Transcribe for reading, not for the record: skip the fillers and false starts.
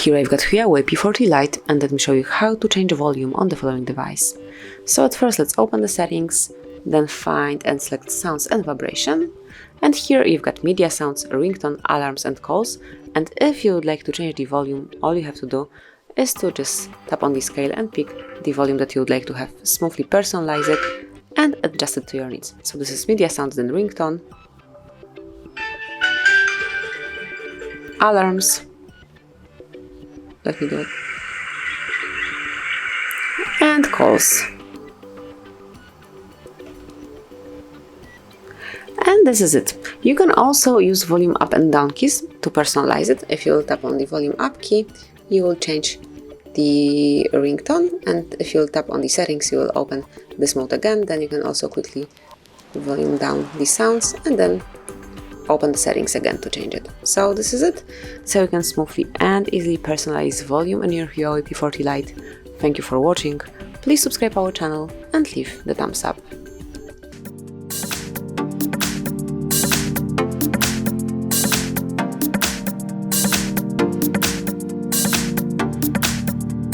Here I've got Huawei P40 Lite, and let me show you how to change the volume on the following device. So at first let's open the settings, then find and select sounds and vibration. And here you've got media sounds, ringtone, alarms and calls. And if you would like to change the volume, all you have to do is to just tap on the scale and pick the volume that you would like to have, smoothly personalize it and adjust it to your needs. So this is media sounds, then ringtone, alarms, let me do it, and calls. And this is it. You can also use volume up and down keys to personalize it. If you tap on the volume up key, you will change the ringtone, and if you tap on the settings, you will open this mode again. Then you can also quickly volume down the sounds and then open the settings again to change it. So this is it. So you can smoothly and easily personalize volume in your Huawei P40 Lite. Thank you for watching. Please subscribe our channel and leave the thumbs up.